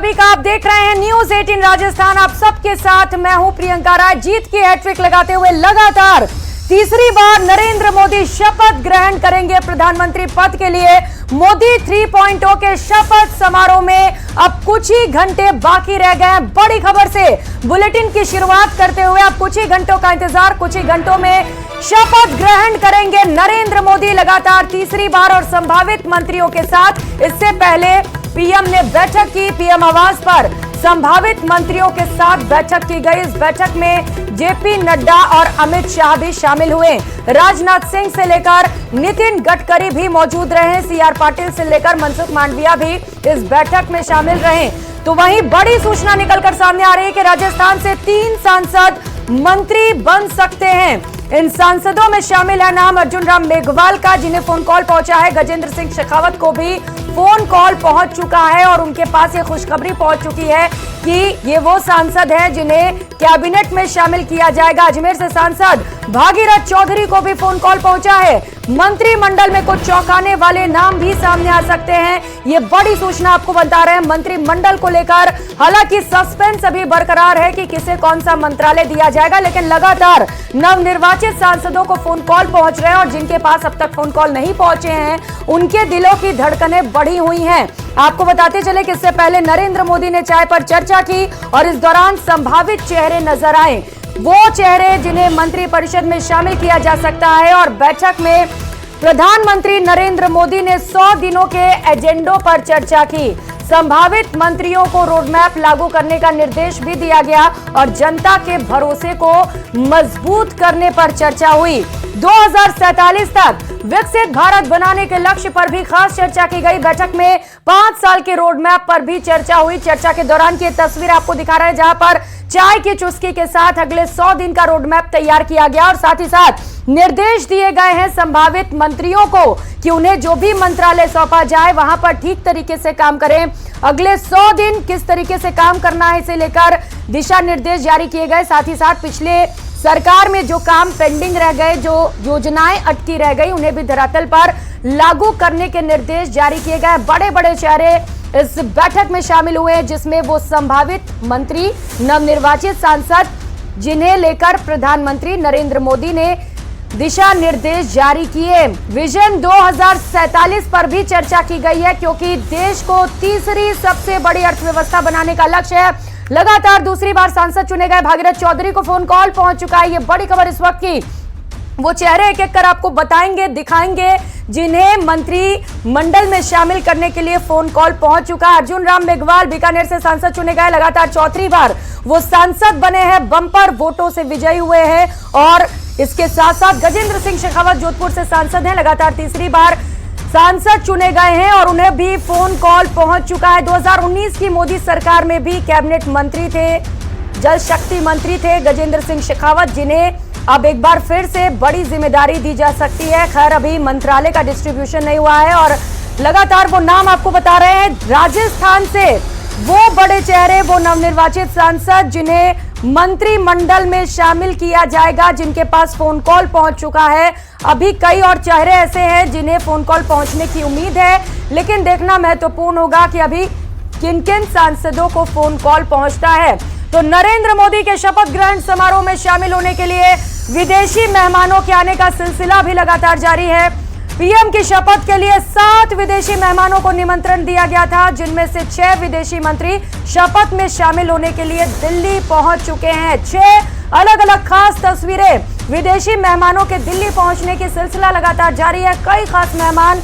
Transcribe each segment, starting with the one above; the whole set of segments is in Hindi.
सभी का। आप देख रहे हैं न्यूज 18 राजस्थान। आप सबके साथ मैं हूं प्रियंका राय। जीत की हैट्रिक लगाते हुए लगातार तीसरी बार नरेंद्र मोदी शपथ ग्रहण करेंगे प्रधानमंत्री पद के लिए। मोदी 3.0 के शपथ समारोह में अब कुछ ही घंटे बाकी रह गए हैं। बड़ी खबर से बुलेटिन की शुरुआत करते हुए अब कुछ ही घंटों का इंतजार। कुछ ही घंटों में शपथ ग्रहण करेंगे नरेंद्र मोदी लगातार तीसरी बार और संभावित मंत्रियों के साथ। इससे पहले पीएम ने बैठक की। पीएम आवास पर संभावित मंत्रियों के साथ बैठक की गई। इस बैठक में जेपी नड्डा और अमित शाह भी शामिल हुए। राजनाथ सिंह से लेकर नितिन गडकरी भी मौजूद रहे। सीआर पाटिल से लेकर मनसुख मांडविया भी इस बैठक में शामिल रहे। तो वहीं बड़ी सूचना निकलकर सामने आ रही है कि राजस्थान से 3 सांसद मंत्री बन सकते हैं। इन सांसदों में शामिल है नाम अर्जुन राम मेघवाल का, जिन्हें फोन कॉल पहुंचा है। गजेंद्र सिंह शेखावत को भी फोन कॉल पहुंच चुका है और उनके पास ये खुशखबरी पहुंच चुकी है कि ये वो सांसद हैं जिन्हें कैबिनेट में शामिल किया जाएगा। अजमेर से सांसद भागीरथ चौधरी को भी फोन कॉल पहुंचा है। मंत्रिमंडल में कुछ चौंकाने वाले नाम भी सामने आ सकते हैं। ये बड़ी सूचना आपको बता रहे हैं मंत्रिमंडल को लेकर। हालांकि सस्पेंस अभी बरकरार है कि किसे कौन सा मंत्रालय दिया जाएगा, लेकिन लगातार नवनिर्वाचित सांसदों को फोन कॉल पहुंच रहे हैं और जिनके पास अब तक फोन कॉल नहीं पहुंचे हैं उनके दिलों की धड़कनें बढ़ी हुई हैं। आपको बताते चले कि इससे पहले नरेंद्र मोदी ने चाय पर चर्चा की और इस दौरान संभावित चेहरे नजर आए, वो चेहरे जिन्हें मंत्रिपरिषद में शामिल किया जा सकता है। और बैठक में प्रधानमंत्री नरेंद्र मोदी ने 100 दिनों के एजेंडों पर चर्चा की। संभावित मंत्रियों को रोडमैप लागू करने का निर्देश भी दिया गया और जनता के भरोसे को मजबूत करने पर चर्चा हुई। 2047 तक विकसित भारत बनाने के लक्ष्य पर भी खास चर्चा की गई। बैठक में 5 साल के रोडमैप पर भी चर्चा हुई। चर्चा के दौरान की तस्वीर आपको दिखा रहे हैं, जहां पर चाय की चुस्की के साथ अगले 100 दिन का रोडमैप तैयार किया गया और साथ ही साथ निर्देश दिए गए हैं संभावित मंत्रियों को कि उन्हें जो भी मंत्रालय सौंपा जाए वहां पर ठीक तरीके से काम करें। अगले 100 दिन किस तरीके से काम करना है, इसे लेकर दिशा निर्देश जारी किए गए। साथ ही साथ पिछले सरकार में जो काम पेंडिंग रह गए, जो योजनाएं अटकी रह गई, उन्हें भी धरातल पर लागू करने के निर्देश जारी किए गए। बड़े बड़े चेहरे इस बैठक में शामिल हुए, जिसमें वो संभावित मंत्री, नवनिर्वाचित सांसद, जिन्हें लेकर प्रधानमंत्री नरेंद्र मोदी ने दिशा निर्देश जारी किए। विजन 2047 पर भी चर्चा की गई है, क्योंकि देश को तीसरी सबसे बड़ी अर्थव्यवस्था बनाने का लक्ष्य है। लगातार दूसरी बार सांसद चुने गए भागीरथ चौधरी को फोन कॉल पहुंच चुका है। ये बड़ी खबर इस वक्त की। वो चेहरे एक एक कर आपको बताएंगे, दिखाएंगे, जिन्हें मंत्री मंडल में शामिल करने के लिए फोन कॉल पहुंच चुका है। अर्जुन राम मेघवाल बीकानेर से सांसद चुने गए। लगातार चौथी बार वो सांसद बने हैं, बम्पर वोटों से विजयी हुए हैं। और इसके साथ साथ गजेंद्र सिंह शेखावत जोधपुर से सांसद हैं, लगातार तीसरी बार सांसद चुने गए हैं और उन्हें भी फोन कॉल पहुंच चुका है। 2019 की मोदी सरकार में भी कैबिनेट मंत्री थे, जल शक्ति मंत्री थे गजेंद्र सिंह शेखावत, जिन्हें अब एक बार फिर से बड़ी जिम्मेदारी दी जा सकती है। खैर, अभी मंत्रालय का डिस्ट्रीब्यूशन नहीं हुआ है और लगातार वो नाम आपको बता रहे हैं। राजस्थान से वो बड़े चेहरे, वो नवनिर्वाचित सांसद जिन्हें मंत्रिमंडल में शामिल किया जाएगा, जिनके पास फोन कॉल पहुंच चुका है। अभी कई और चेहरे ऐसे हैं जिन्हें फोन कॉल पहुंचने की उम्मीद है, लेकिन देखना महत्वपूर्ण होगा कि अभी किन किन सांसदों को फोन कॉल पहुंचता है। तो नरेंद्र मोदी के शपथ ग्रहण समारोह में शामिल होने के लिए विदेशी मेहमानों के आने का सिलसिला भी लगातार जारी है। पीएम की शपथ के लिए 7 विदेशी मेहमानों को निमंत्रण दिया गया था, जिनमें से 6 विदेशी मंत्री शपथ में शामिल होने के लिए दिल्ली पहुंच चुके हैं। 6 अलग अलग खास तस्वीरें विदेशी मेहमानों के दिल्ली पहुंचने की सिलसिला लगातार जारी है। कई खास मेहमान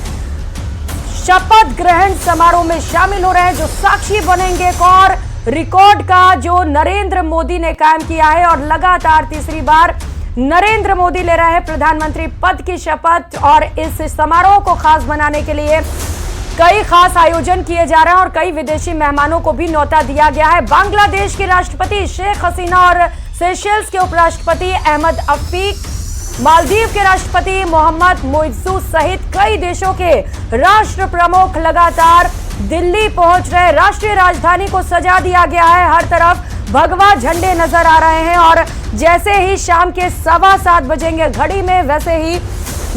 शपथ ग्रहण समारोह में शामिल हो रहे हैं, जो साक्षी बनेंगे एक और रिकॉर्ड का जो नरेंद्र मोदी ने कायम किया है। और लगातार तीसरी बार नरेंद्र मोदी ले रहे हैं प्रधानमंत्री पद की शपथ और इस समारोह को खास बनाने के लिए कई खास आयोजन किए जा रहे हैं और कई विदेशी मेहमानों को भी न्योता दिया गया है। बांग्लादेश की राष्ट्रपति शेख हसीना और सेशेल्स के उपराष्ट्रपति अहमद अफीक, मालदीव के राष्ट्रपति मोहम्मद मोइज्जू सहित कई देशों के राष्ट्र प्रमुख लगातार दिल्ली पहुंच रहे। राष्ट्रीय राजधानी को सजा दिया गया है, हर तरफ भगवा झंडे नजर आ रहे हैं और जैसे ही शाम के 7:15 बजेंगे घड़ी में, वैसे ही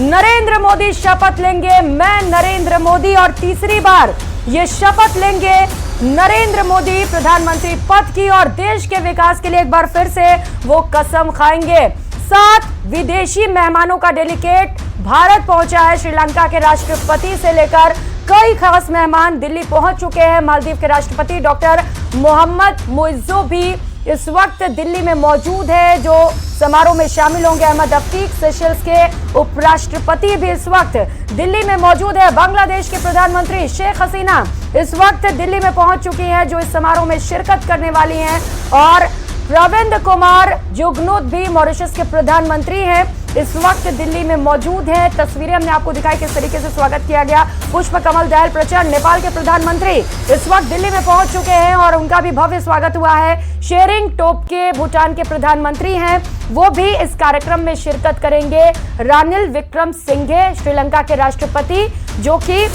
नरेंद्र मोदी शपथ लेंगे। मैं नरेंद्र मोदी, और तीसरी बार ये शपथ लेंगे नरेंद्र मोदी प्रधानमंत्री पद की और देश के विकास के लिए एक बार फिर से वो कसम खाएंगे। 7 विदेशी मेहमानों का डेलीगेट भारत पहुंचा है। श्रीलंका के राष्ट्रपति से लेकर कई खास मेहमान दिल्ली पहुंच चुके हैं। मालदीव के राष्ट्रपति डॉक्टर मोहम्मद मुइज्जो भी इस वक्त दिल्ली में मौजूद है, जो समारोह में शामिल होंगे। अहमद अफीक सेशल्स के उपराष्ट्रपति भी इस वक्त दिल्ली में मौजूद है। बांग्लादेश के प्रधानमंत्री शेख हसीना इस वक्त दिल्ली में पहुंच चुकी हैं, जो इस समारोह में शिरकत करने वाली हैं। और प्रविंद कुमार जुगनूथ भी मॉरिशस के प्रधानमंत्री हैं, इस वक्त दिल्ली में मौजूद हैं। तस्वीरें हमने आपको दिखाई किस तरीके से स्वागत किया गया। पुष्प कमल दहल प्रचंड नेपाल के प्रधानमंत्री इस वक्त दिल्ली में पहुंच चुके हैं और उनका भी भव्य स्वागत हुआ है। शेरिंग टोब्गे भूटान के प्रधानमंत्री हैं, वो भी इस कार्यक्रम में शिरकत करेंगे। रानिल विक्रमसिंघे श्रीलंका के राष्ट्रपति, जो कि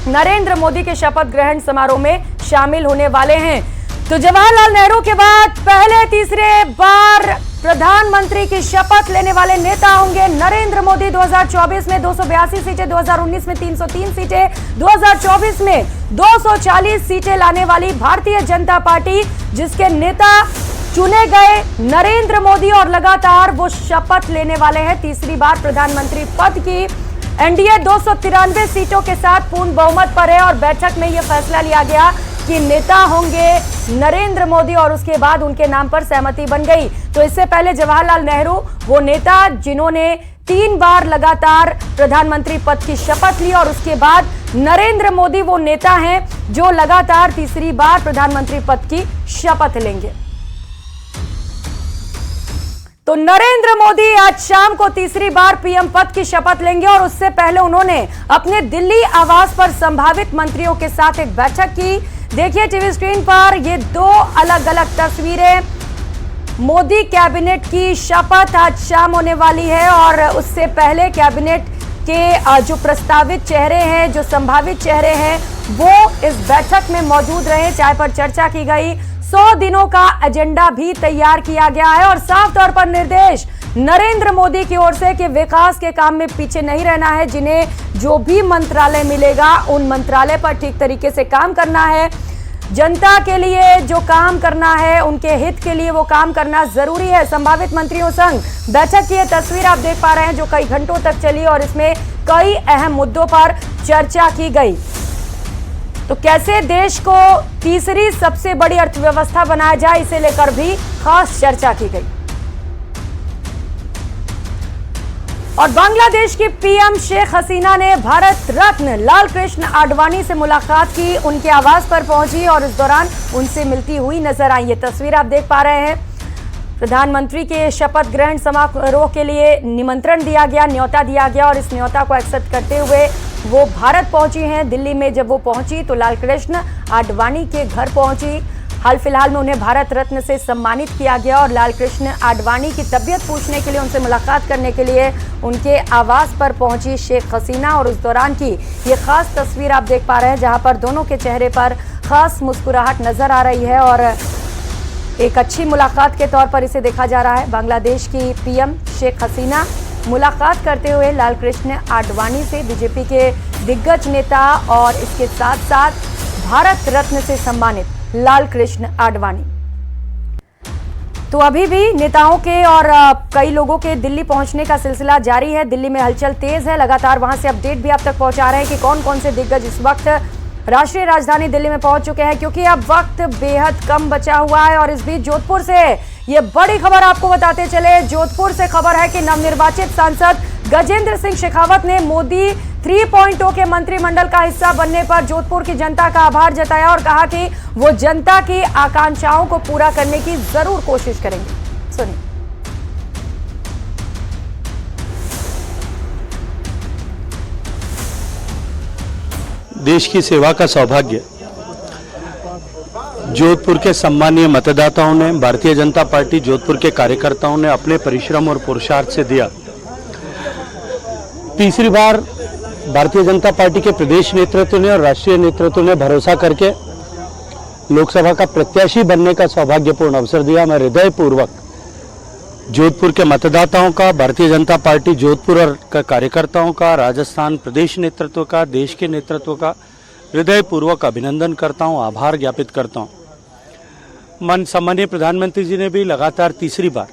नरेंद्र मोदी के शपथ ग्रहण समारोह में शामिल होने वाले हैं। तो जवाहरलाल नेहरू के बाद पहले तीसरे बार प्रधानमंत्री की शपथ लेने वाले नेता होंगे नरेंद्र मोदी। 2024 में 282 सीटें, 2019 में 303 सीटें, 2024 में 240 सीटें लाने वाली भारतीय जनता पार्टी, जिसके नेता चुने गए नरेंद्र मोदी और लगातार वो शपथ लेने वाले हैं तीसरी बार प्रधानमंत्री पद की। एनडीए 293 सीटों के साथ पूर्ण बहुमत पर है और बैठक में यह फैसला लिया गया कि नेता होंगे नरेंद्र मोदी और उसके बाद उनके नाम पर सहमति बन गई। तो इससे पहले जवाहरलाल नेहरू वो नेता जिन्होंने 3 बार लगातार प्रधानमंत्री पद की शपथ ली, और उसके बाद नरेंद्र मोदी वो नेता हैं जो लगातार तीसरी बार प्रधानमंत्री पद की शपथ लेंगे। तो नरेंद्र मोदी आज शाम को तीसरी बार पीएम पद की शपथ लेंगे और उससे पहले उन्होंने अपने दिल्ली आवास पर संभावित मंत्रियों के साथ एक बैठक की। देखिए टीवी स्क्रीन पर ये 2 अलग अलग तस्वीरें। मोदी कैबिनेट की शपथ आज शाम होने वाली है और उससे पहले कैबिनेट के जो प्रस्तावित चेहरे हैं, जो संभावित चेहरे हैं, वो इस बैठक में मौजूद रहे। चाय पर चर्चा की गई। 100 दिनों का एजेंडा भी तैयार किया गया है और साफ तौर पर निर्देश नरेंद्र मोदी की ओर से कि विकास के काम में पीछे नहीं रहना है। जिन्हें जो भी मंत्रालय मिलेगा उन मंत्रालय पर ठीक तरीके से काम करना है। जनता के लिए जो काम करना है, उनके हित के लिए वो काम करना जरूरी है। संभावित मंत्रियों संग बैठक की यह तस्वीर आप देख पा रहे हैं, जो कई घंटों तक चली और इसमें कई अहम मुद्दों पर चर्चा की गई। तो कैसे देश को तीसरी सबसे बड़ी अर्थव्यवस्था बनाया जाए, इसे लेकर भी खास चर्चा की गई। और बांग्लादेश की पीएम शेख हसीना ने भारत रत्न लाल कृष्ण आडवाणी से मुलाकात की, उनके आवास पर पहुंची और इस दौरान उनसे मिलती हुई नजर आई। ये तस्वीर आप देख पा रहे हैं। प्रधानमंत्री के शपथ ग्रहण समारोह के लिए निमंत्रण दिया गया, न्योता दिया गया और इस न्योता को एक्सेप्ट करते हुए वो भारत पहुंची हैं। दिल्ली में जब वो पहुंची तो लाल कृष्ण आडवाणी के घर पहुंची। हाल फिलहाल में उन्हें भारत रत्न से सम्मानित किया गया और लाल कृष्ण आडवाणी की तबीयत पूछने के लिए, उनसे मुलाकात करने के लिए उनके आवास पर पहुंची शेख हसीना। और उस दौरान की ये खास तस्वीर आप देख पा रहे हैं, जहां पर दोनों के चेहरे पर खास मुस्कुराहट नजर आ रही है और एक अच्छी मुलाकात के तौर पर इसे देखा जा रहा है। बांग्लादेश की पीएम शेख हसीना मुलाकात करते हुए लाल कृष्ण आडवाणी से, बीजेपी के दिग्गज नेता और इसके साथ साथ भारत रत्न से सम्मानित लाल कृष्ण आडवाणी। तो अभी भी नेताओं के और कई लोगों के दिल्ली पहुंचने का सिलसिला जारी है। दिल्ली में हलचल तेज है, लगातार वहां से अपडेट भी आप तक पहुंचा रहे हैं कि कौन कौन से दिग्गज इस वक्त राष्ट्रीय राजधानी दिल्ली में पहुंच चुके हैं, क्योंकि अब वक्त बेहद कम बचा हुआ है। और इस बीच जोधपुर से ये बड़ी खबर आपको बताते चले। जोधपुर से खबर है कि नवनिर्वाचित सांसद गजेंद्र सिंह शेखावत ने मोदी 3.0 के मंत्रिमंडल का हिस्सा बनने पर जोधपुर की जनता का आभार जताया और कहा कि वो जनता की आकांक्षाओं को पूरा करने की जरूर कोशिश करेंगे। सुनिए। देश की सेवा का सौभाग्य जोधपुर के सम्मानीय मतदाताओं ने, भारतीय जनता पार्टी जोधपुर के कार्यकर्ताओं ने अपने परिश्रम और पुरुषार्थ से दिया। तीसरी बार भारतीय जनता पार्टी के प्रदेश नेतृत्व ने और राष्ट्रीय नेतृत्व ने भरोसा करके लोकसभा का प्रत्याशी बनने का सौभाग्यपूर्ण अवसर दिया। मैं हृदयपूर्वक जोधपुर के मतदाताओं का, भारतीय जनता पार्टी जोधपुर और कार्यकर्ताओं का, राजस्थान प्रदेश नेतृत्व का, देश के नेतृत्व का हृदयपूर्वक अभिनंदन करता हूं, आभार ज्ञापित करता हूं। सम्मानीय प्रधानमंत्री जी ने भी लगातार तीसरी बार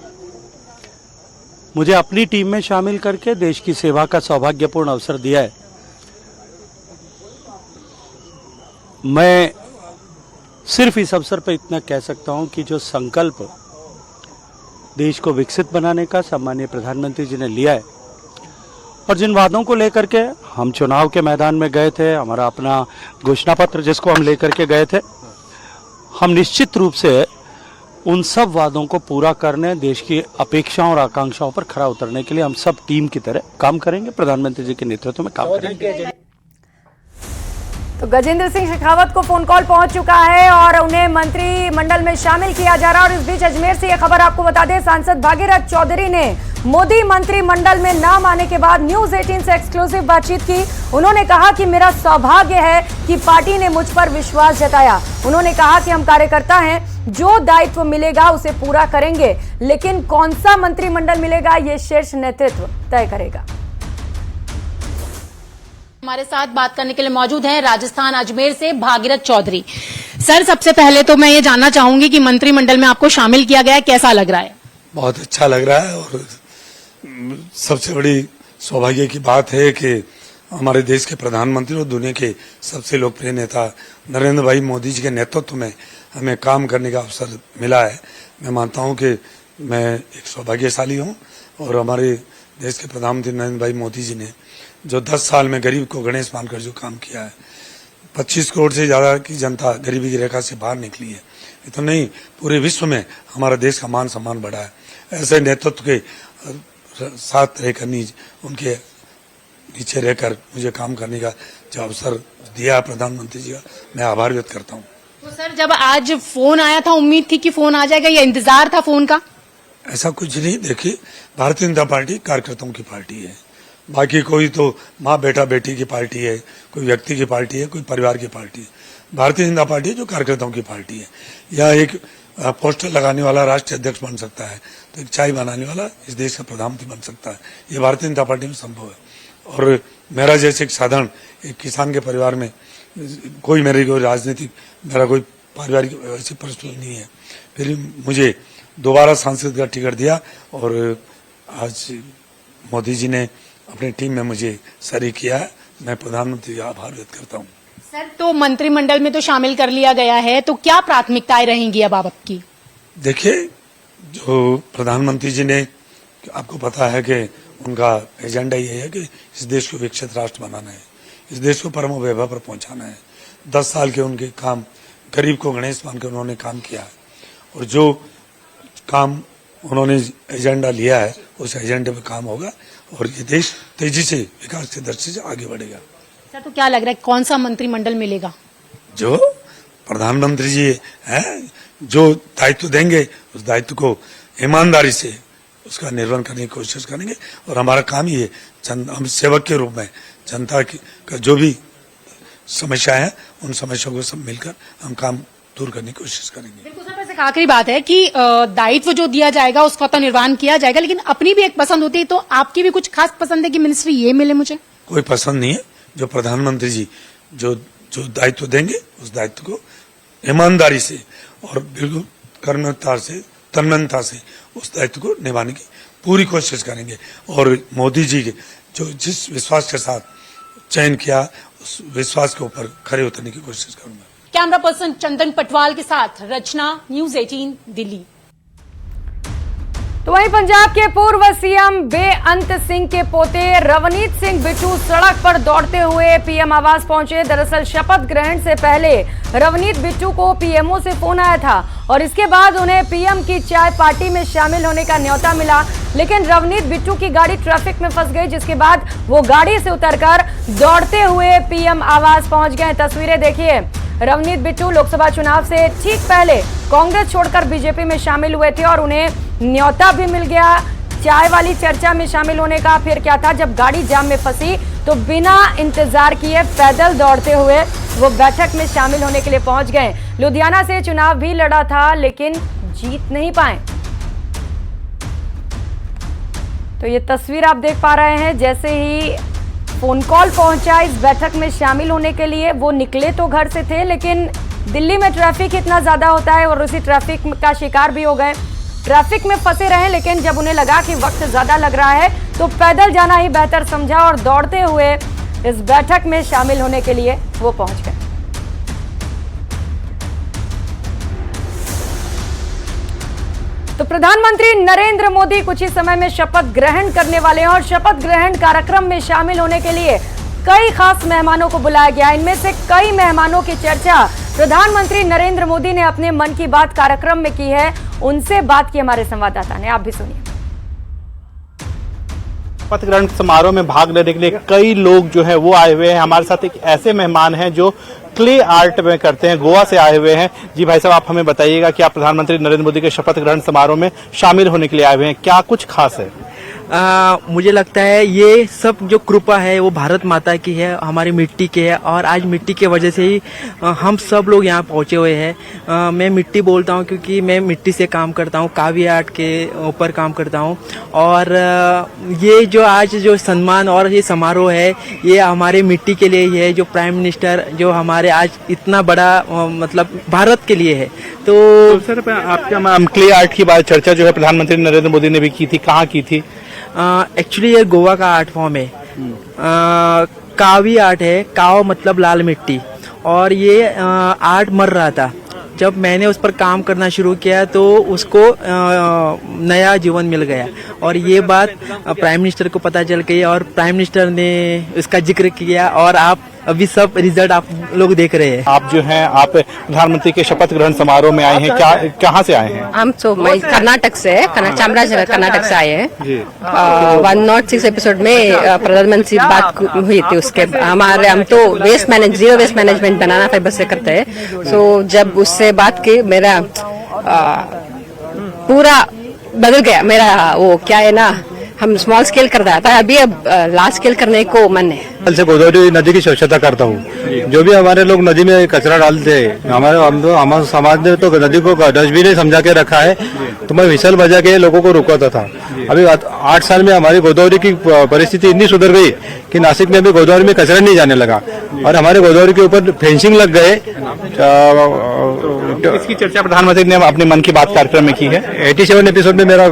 मुझे अपनी टीम में शामिल करके देश की सेवा का सौभाग्यपूर्ण अवसर दिया है। मैं सिर्फ इस अवसर पर इतना कह सकता हूं कि जो संकल्प देश को विकसित बनाने का सम्मानीय प्रधानमंत्री जी ने लिया है और जिन वादों को लेकर के हम चुनाव के मैदान में गए थे, हमारा अपना घोषणा पत्र जिसको हम लेकर के गए थे, हम निश्चित रूप से उन सब वादों को पूरा करने, देश की अपेक्षाओं और आकांक्षाओं पर खरा उतरने के लिए हम सब टीम की तरह काम करेंगे, प्रधानमंत्री जी के नेतृत्व में काम करेंगे। तो गजेंद्र सिंह शेखावत को फोन कॉल पहुंच चुका है और उन्हें मंत्रिमंडल में शामिल किया जा रहा है। और इस बीच अजमेर से यह खबर आपको बता दें, सांसद भागीरथ चौधरी ने मोदी मंत्रिमंडल में नाम आने के बाद न्यूज 18 से एक्सक्लूसिव बातचीत की। उन्होंने कहा कि मेरा सौभाग्य है कि पार्टी ने मुझ पर विश्वास जताया। उन्होंने कहा कि हम कार्यकर्ता हैं, जो दायित्व मिलेगा उसे पूरा करेंगे, लेकिन कौन सा मंत्रिमंडल मिलेगा ये शीर्ष नेतृत्व तय करेगा। हमारे साथ बात करने के लिए मौजूद हैं राजस्थान अजमेर से भागीरथ चौधरी। सर, सबसे पहले तो मैं ये जानना चाहूंगी कि मंत्रिमंडल में आपको शामिल किया गया है, कैसा लग रहा है? बहुत अच्छा लग रहा है और सबसे बड़ी सौभाग्य की बात है कि हमारे देश के प्रधानमंत्री और दुनिया के सबसे लोकप्रिय नेता नरेंद्र भाई मोदी जी के नेतृत्व में हमें काम करने का अवसर मिला है। मैं मानता हूं कि मैं एक सौभाग्यशाली हूं और हमारे देश के प्रधानमंत्री नरेंद्र भाई मोदी जी ने जो 10 साल में गरीब को गणेश मानकर जो काम किया है, 25 करोड़ से ज्यादा की जनता गरीबी की रेखा से बाहर निकली है। ये तो नहीं, पूरे विश्व में हमारा देश का मान सम्मान बढ़ा है। ऐसे नेतृत्व के साथ रहकर उनके नीचे रहकर मुझे काम करने का जो अवसर दिया प्रधानमंत्री जी का, मैं आभार व्यक्त करता हूँ। तो सर, जब आज फोन आया था, उम्मीद थी कि फोन आ जाएगा या इंतजार था फोन का? ऐसा कुछ नहीं। देखिए, भारतीय जनता पार्टी कार्यकर्ताओं की पार्टी है, बाकी कोई तो माँ बेटा बेटी की पार्टी है, कोई व्यक्ति की पार्टी है, कोई परिवार की पार्टी है। भारतीय जनता पार्टी जो कार्यकर्ताओं की पार्टी है। यह एक पोस्टर लगाने वाला राष्ट्रीय अध्यक्ष बन सकता है, तो एक चाय बनाने वाला इस देश का प्रधानमंत्री बन सकता है। ये भारतीय जनता पार्टी में संभव है। और मेरा जैसे एक साधारण एक किसान के परिवार में कोई मेरी कोई राजनीतिक मेरा कोई पारिवारिक ऐसी परिस्थिति नहीं है, फिर मुझे दोबारा सांसद का टिकट दिया और आज मोदी जी ने अपनी टीम में मुझे शरीक किया है। मैं प्रधानमंत्री का आभार व्यक्त करता हूँ। सर, तो मंत्रिमंडल में तो शामिल कर लिया गया है, तो क्या प्राथमिकताएं रहेंगी अब आपकी? देखिए, जो प्रधानमंत्री जी ने, आपको पता है कि उनका एजेंडा ये है कि इस देश को विकसित राष्ट्र बनाना है, इस देश को परम वैभव पर पहुंचाना है। 10 साल के उनके काम, गरीब को गणेश मानकर उन्होंने काम किया है और जो काम उन्होंने एजेंडा लिया है उस एजेंडे पे काम होगा और ये देश तेजी से विकास की दृष्टि से आगे बढ़ेगा। सर, तो क्या लग रहा है कौन सा मंत्रिमंडल मिलेगा? जो प्रधानमंत्री जी हैं, जो दायित्व देंगे उस दायित्व को ईमानदारी से उसका निर्वहन करने की कोशिश करेंगे और हमारा काम ही है, हम सेवक के रूप में जनता की का जो भी समस्या है उन समस्याओं को सब मिलकर हम काम दूर करने की कोशिश करेंगे। बिल्कुल सर, बस एक आखिरी बात है कि दायित्व जो दिया जाएगा उसका तो निर्वहन किया जाएगा, लेकिन अपनी भी एक पसंद होती है, तो आपकी भी कुछ खास पसंद है कि मिनिस्ट्री ये मिले मुझे? कोई पसंद नहीं है। जो प्रधानमंत्री जी जो दायित्व देंगे उस दायित्व को ईमानदारी से और बिल्कुल कर्मठता से, तन्मयता से उस दायित्व को निभाने की पूरी कोशिश करेंगे और मोदी जी के जो जिस विश्वास के साथ चयन किया उस विश्वास के ऊपर खड़े उतरने की कोशिश करूंगा। कैमरा पर्सन चंदन पटवाल के साथ रचना, न्यूज 18 दिल्ली। तो वहीं पंजाब के पूर्व सीएम बेअंत सिंह के पोते रवनीत सिंह बिट्टू सड़क पर दौड़ते हुए पीएम आवास पहुंचे। दरअसल शपथ ग्रहण से पहले रवनीत बिट्टू को पीएमओ से फोन आया था और इसके बाद उन्हें पीएम की चाय पार्टी में शामिल होने का न्योता मिला, लेकिन रवनीत बिट्टू की गाड़ी ट्रैफिक में फंस गई, जिसके बाद वो गाड़ी से उतरकर दौड़ते हुए पीएम आवास पहुंच गए। तस्वीरें देखिए, रवनीत बिट्टू लोकसभा चुनाव से ठीक पहले कांग्रेस छोड़कर बीजेपी में शामिल हुए थे और उन्हें न्योता भी मिल गया चाय वाली चर्चा में शामिल होने का। फिर क्या था, जब गाड़ी जाम में फंसी तो बिना इंतजार किए पैदल दौड़ते हुए वो बैठक में शामिल होने के लिए पहुंच गए। लुधियाना से चुनाव भी लड़ा था लेकिन जीत नहीं पाए। तो ये तस्वीर आप देख पा रहे हैं, जैसे ही फोन कॉल पहुंचा इस बैठक में शामिल होने के लिए। वो निकले तो घर से थे, लेकिन दिल्ली में ट्रैफिक इतना ज्यादा होता है और उसी ट्रैफिक का शिकार भी हो गए। ट्रैफिक में फंसे रहे, लेकिन जब उन्हें लगा कि वक्त ज्यादा लग रहा है तो पैदल जाना ही बेहतर समझा और दौड़ते हुए इस बैठक में शामिल होने के लिए वो पहुंच गए। तो प्रधानमंत्री नरेंद्र मोदी कुछ ही समय में शपथ ग्रहण करने वाले हैं और शपथ ग्रहण कार्यक्रम में शामिल होने के लिए कई खास मेहमानों को बुलाया गया। इनमें से कई मेहमानों की चर्चा प्रधानमंत्री नरेंद्र मोदी ने अपने मन की बात कार्यक्रम में की है। उनसे बात की हमारे संवाददाता ने, आप भी सुनिए। शपथ ग्रहण समारोह में भाग लेने के लिए कई लोग जो है वो आए हुए हैं। हमारे साथ एक ऐसे मेहमान हैं जो क्ले आर्ट में करते हैं, गोवा से आए हुए हैं। जी भाई साहब, आप हमें बताइएगा कि आप प्रधानमंत्री नरेंद्र मोदी के शपथ ग्रहण समारोह में शामिल होने के लिए आए हुए हैं, क्या कुछ खास है? मुझे लगता है ये सब जो कृपा है वो भारत माता की है, हमारी मिट्टी की है और आज मिट्टी की वजह से ही हम सब लोग यहाँ पहुँचे हुए हैं। मैं मिट्टी बोलता हूँ क्योंकि मैं मिट्टी से काम करता हूँ, काव्य आर्ट के ऊपर काम करता हूँ। और ये जो आज जो सम्मान और ये समारोह है ये हमारे मिट्टी के लिए ही है, जो प्राइम मिनिस्टर जो हमारे आज इतना बड़ा मतलब भारत के लिए है। तो सर, आपके क्ले आर्ट की बात चर्चा जो है प्रधानमंत्री नरेंद्र मोदी ने भी की थी, कहाँ की थी? एक्चुअली ये गोवा का आर्ट फॉर्म है। कावी आर्ट है, काव मतलब लाल मिट्टी, और ये आर्ट मर रहा था। जब मैंने उस पर काम करना शुरू किया तो उसको नया जीवन मिल गया और ये बात प्राइम मिनिस्टर को पता चल गई और प्राइम मिनिस्टर ने इसका जिक्र किया और आप अभी सब रिजल्ट आप लोग देख रहे हैं। आप जो हैं, आप प्रधानमंत्री के शपथ ग्रहण समारोह में आए हैं, क्या कहाँ से आए हैं? हम तो मैं कर्नाटक से, चामराजनगर कर्नाटक से आए हैं। 106 एपिसोड में प्रधानमंत्री बात हुई थी, उसके हमारे हम तो जीरो वेस्ट मैनेजमेंट बनाना फाइबर से करते हैं। सो जब उससे बात की मेरा पूरा बदल गया। मेरा वो क्या है ना, हम स्मॉल स्केल कर रहा था, अभी अब लार्ज स्केल करने को मन है। कल से गोदावरी नदी की स्वच्छता करता हूँ। जो भी हमारे लोग नदी में कचरा डालते हैं, हमारे समाज ने तो नदी को डस्टबिन समझा के रखा है, तो मैं विसल बजा के लोगों को रुकवाता था। अभी 8 साल में हमारी गोदावरी की परिस्थिति इतनी सुधर गई कि नासिक में अभी गोदावरी में कचरा नहीं जाने लगा और हमारे गोदावरी के ऊपर फेंसिंग लग गए। इसकी चर्चा प्रधानमंत्री ने अपने मन की बात कार्यक्रम में की है। 87 एपिसोड में मेरा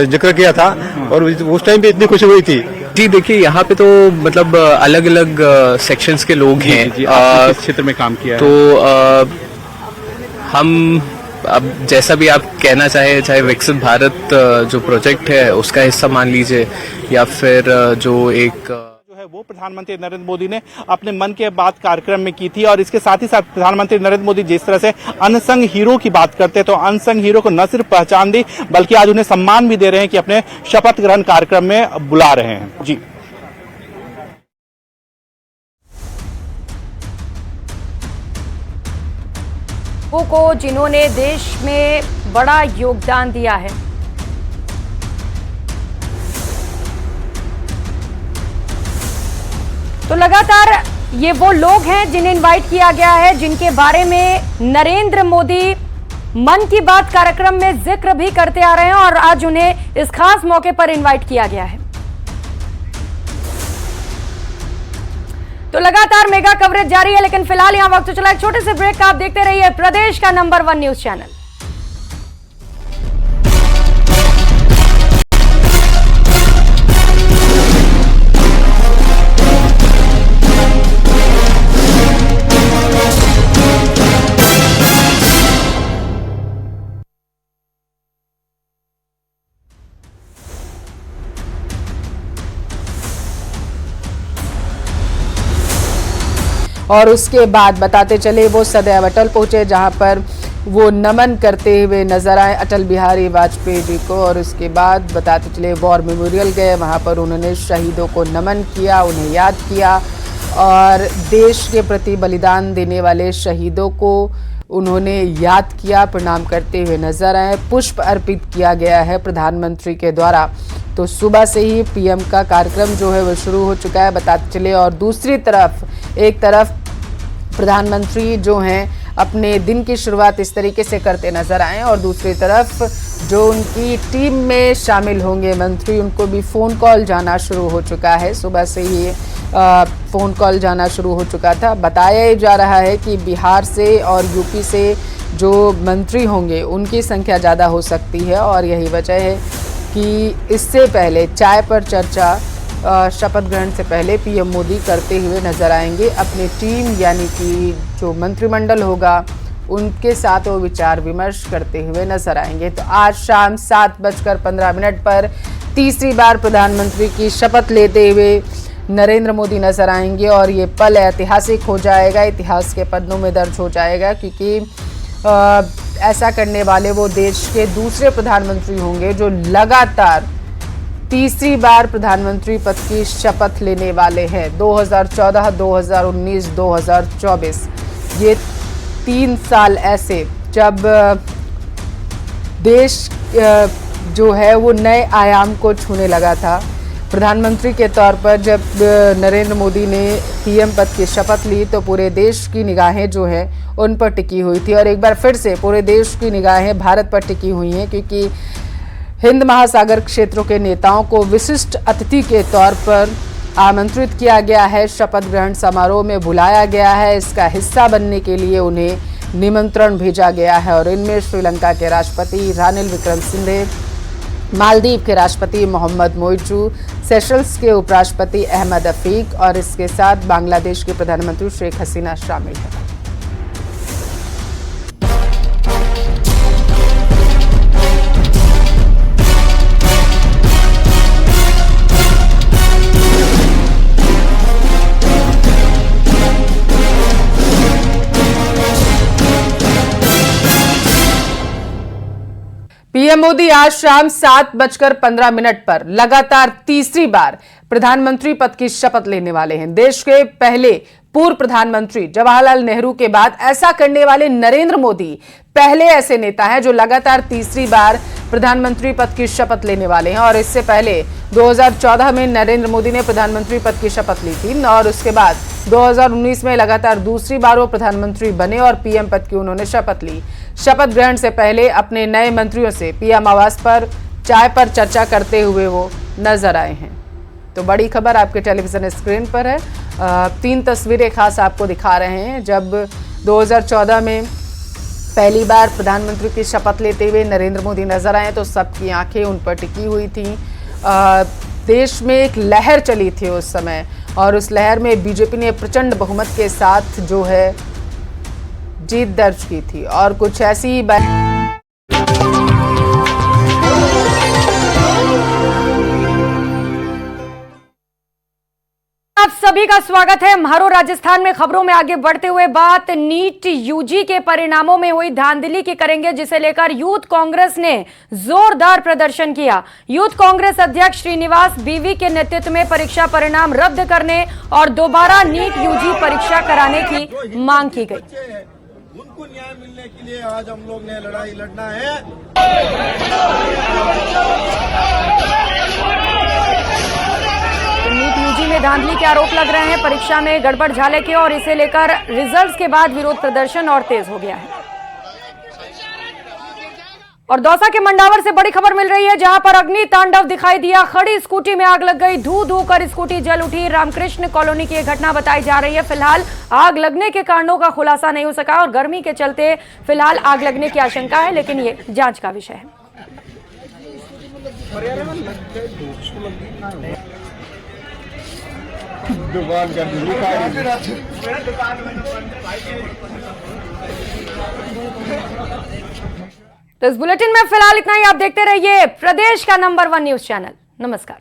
जिक्र किया था और उस टाइम पे इतनी खुशी हुई थी। जी देखिए, यहाँ पे तो मतलब अलग अलग सेक्शंस के लोग हैं। किस क्षेत्र में काम किया है? तो हम अब जैसा भी आप कहना चाहे विकसित भारत जो प्रोजेक्ट है उसका हिस्सा मान लीजिए, या फिर जो एक वो प्रधानमंत्री नरेंद्र मोदी ने अपने मन के बात कार्यक्रम में की थी। और इसके साथ ही साथ प्रधानमंत्री नरेंद्र मोदी जिस तरह से अनसंग हीरो की बात करते हैं, तो अनसंग हीरो को न सिर्फ पहचान दी बल्कि आज उन्हें सम्मान भी दे रहे हैं कि अपने शपथ ग्रहण कार्यक्रम में बुला रहे हैं। जी को जिन्होंने देश में बड़ा योगदान दिया है। तो लगातार ये वो लोग हैं जिन्हें इनवाइट किया गया है, जिनके बारे में नरेंद्र मोदी मन की बात कार्यक्रम में जिक्र भी करते आ रहे हैं और आज उन्हें इस खास मौके पर इनवाइट किया गया है। तो लगातार मेगा कवरेज जारी है, लेकिन फिलहाल यहां वक्त चला एक छोटे से ब्रेक का। आप देखते रहिए प्रदेश का नंबर 1 न्यूज चैनल। और उसके बाद बताते चले वो सदैव अटल पहुंचे, जहां पर वो नमन करते हुए नजर आए अटल बिहारी वाजपेयी जी को। और उसके बाद बताते चले वॉर मेमोरियल गए, वहां पर उन्होंने शहीदों को नमन किया, उन्हें याद किया और देश के प्रति बलिदान देने वाले शहीदों को उन्होंने याद किया, प्रणाम करते हुए नजर आए। पुष्प अर्पित किया गया है प्रधानमंत्री के द्वारा। तो सुबह से ही पीएम का कार्यक्रम जो है वो शुरू हो चुका है, बताते चले। और दूसरी तरफ एक तरफ प्रधानमंत्री जो हैं अपने दिन की शुरुआत इस तरीके से करते नजर आए और दूसरी तरफ जो उनकी टीम में शामिल होंगे मंत्री, उनको भी फ़ोन कॉल जाना शुरू हो चुका है। सुबह से ही फ़ोन कॉल जाना शुरू हो चुका था। बताया जा रहा है कि बिहार से और यूपी से जो मंत्री होंगे उनकी संख्या ज़्यादा हो सकती है और यही वजह है कि इससे पहले चाय पर चर्चा शपथ ग्रहण से पहले पीएम मोदी करते हुए नजर आएंगे। अपनी टीम यानी कि जो मंत्रिमंडल होगा उनके साथ वो विचार विमर्श करते हुए नजर आएंगे। तो आज शाम 7:15 पर तीसरी बार प्रधानमंत्री की शपथ लेते हुए नरेंद्र मोदी नजर आएंगे और ये पल ऐतिहासिक हो जाएगा, इतिहास के पन्नों में दर्ज हो जाएगा, क्योंकि ऐसा करने वाले वो देश के दूसरे प्रधानमंत्री होंगे जो लगातार तीसरी बार प्रधानमंत्री पद की शपथ लेने वाले हैं। 2014, 2019, 2024 ये 3 साल ऐसे जब देश जो है वो नए आयाम को छूने लगा था। प्रधानमंत्री के तौर पर जब नरेंद्र मोदी ने पीएम पद की शपथ ली तो पूरे देश की निगाहें जो हैं उन पर टिकी हुई थी और एक बार फिर से पूरे देश की निगाहें भारत पर टिकी हुई हैं, क्योंकि हिंद महासागर क्षेत्रों के नेताओं को विशिष्ट अतिथि के तौर पर आमंत्रित किया गया है, शपथ ग्रहण समारोह में बुलाया गया है। इसका हिस्सा बनने के लिए उन्हें निमंत्रण भेजा गया है और इनमें श्रीलंका के राष्ट्रपति रानिल विक्रमसिंघे, मालदीव के राष्ट्रपति मोहम्मद मोइजू, सेशल्स के उपराष्ट्रपति अहमद अफीक और इसके साथ बांग्लादेश के प्रधानमंत्री शेख हसीना शामिल है। पीएम मोदी आज शाम 7:15 पर लगातार तीसरी बार प्रधानमंत्री पद की शपथ लेने वाले हैं। देश के पहले पूर्व प्रधानमंत्री जवाहरलाल नेहरू के बाद ऐसा करने वाले नरेंद्र मोदी पहले ऐसे नेता हैं जो लगातार तीसरी बार प्रधानमंत्री पद की शपथ लेने वाले हैं। और इससे पहले 2014 में नरेंद्र मोदी ने प्रधानमंत्री पद की शपथ ली थी और उसके बाद 2019 में लगातार दूसरी बार वो प्रधानमंत्री बने और पीएम पद की उन्होंने शपथ ली। शपथ ग्रहण से पहले अपने नए मंत्रियों से पीएम आवास पर चाय पर चर्चा करते हुए वो नजर आए हैं। तो बड़ी खबर आपके टेलीविजन स्क्रीन पर है। 3 तस्वीरें खास आपको दिखा रहे हैं। जब 2014 में पहली बार प्रधानमंत्री की शपथ लेते हुए नरेंद्र मोदी नजर आए तो सबकी आंखें उन पर टिकी हुई थी। देश में एक लहर चली थी उस समय और उस लहर में बीजेपी ने प्रचंड बहुमत के साथ जो है जीत दर्ज की थी और कुछ ऐसी आप सभी का स्वागत है। म्हारो राजस्थान में खबरों में आगे बढ़ते हुए बात नीट यूजी के परिणामों में हुई धांधली की करेंगे, जिसे लेकर यूथ कांग्रेस ने जोरदार प्रदर्शन किया। यूथ कांग्रेस अध्यक्ष श्रीनिवास बीवी के नेतृत्व में परीक्षा परिणाम रद्द करने और दोबारा नीट यूजी परीक्षा कराने की मांग की गई। उनको न्याय मिलने के लिए आज हम लोग ने लड़ाई लड़ना है। नीट यूजी में धांधली के आरोप लग रहे हैं, परीक्षा में गड़बड़ झाले के, और इसे लेकर रिजल्ट्स के बाद विरोध प्रदर्शन और तेज हो गया है। और दौसा के मंडावर से बड़ी खबर मिल रही है, जहां पर अग्नि तांडव दिखाई दिया। खड़ी स्कूटी में आग लग गई, धू धू कर स्कूटी जल उठी। रामकृष्ण कॉलोनी की यह घटना बताई जा रही है। फिलहाल आग लगने के कारणों का खुलासा नहीं हो सका और गर्मी के चलते फिलहाल आग लगने की आशंका है, लेकिन ये जांच का विषय है। तो इस बुलेटिन में फिलहाल इतना ही। आप देखते रहिए प्रदेश का नंबर 1 न्यूज चैनल। नमस्कार।